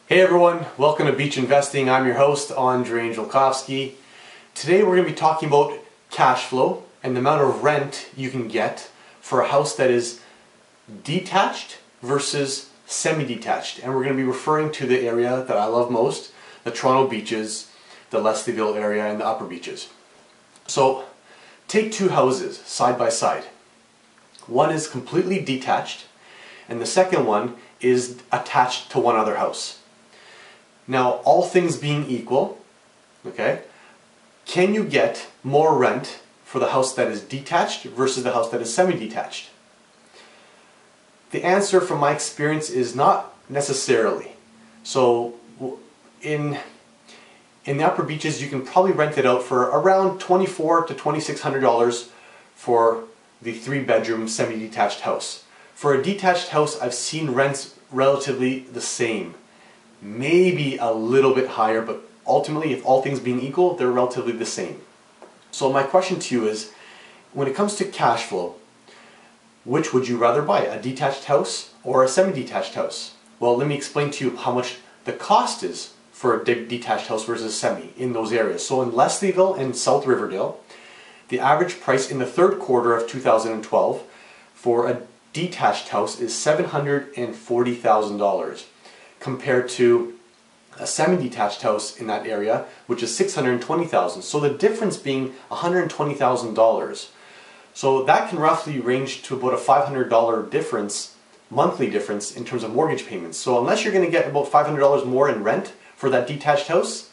Hey everyone, welcome to Beach Investing. I'm your host, Andrei Angelkovski. Today we're going to be talking about cash flow and the amount of rent you can get for a house that is detached versus semi-detached. And we're going to be referring to the area that I love most, the Toronto beaches, the Leslieville area, and the upper beaches. So take two houses side by side. One is completely detached and the second one is attached to one other house. Now, all things being equal, okay, can you get more rent for the house that is detached versus the house that is semi-detached? The answer from my experience is not necessarily. So in the upper beaches, you can probably rent it out for around $2,400 to $2,600 for the 3-bedroom semi-detached house. For a detached house, I've seen rents relatively the same. Maybe a little bit higher, but ultimately, if all things being equal, they're relatively the same. So my question to you is, when it comes to cash flow, which would you rather buy, a detached house or a semi-detached house? Well, let me explain to you how much the cost is for a detached house versus semi in those areas. So in Leslieville and South Riverdale, the average price in the third quarter of 2012 for a detached house is $740,000. compared to a semi-detached house in that area, which is $620,000. So the difference being $120,000. So that can roughly range to about a $500 difference, monthly difference in terms of mortgage payments. So unless you're going to get about $500 more in rent for that detached house,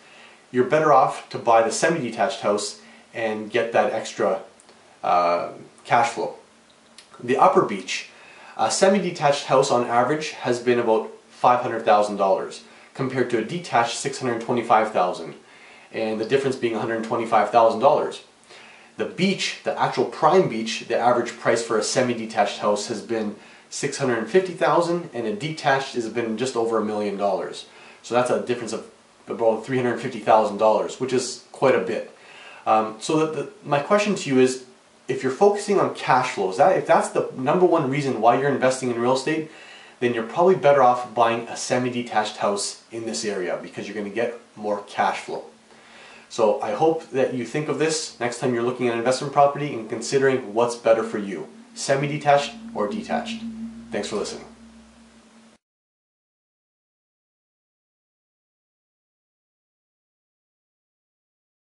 you're better off to buy the semi-detached house and get that extra cash flow. The upper beach, a semi-detached house on average has been about $500,000 compared to a detached $625,000, and the difference being $125,000. The beach, the actual prime beach, the average price for a semi-detached house has been $650,000, and a detached has been just over $1 million. So that's a difference of about $350,000, which is quite a bit. My question to you is, if you're focusing on cash flows, if that's the number one reason why you're investing in real estate, then you're probably better off buying a semi-detached house in this area because you're going to get more cash flow. So I hope that you think of this next time you're looking at investment property and considering what's better for you, semi-detached or detached. Thanks for listening.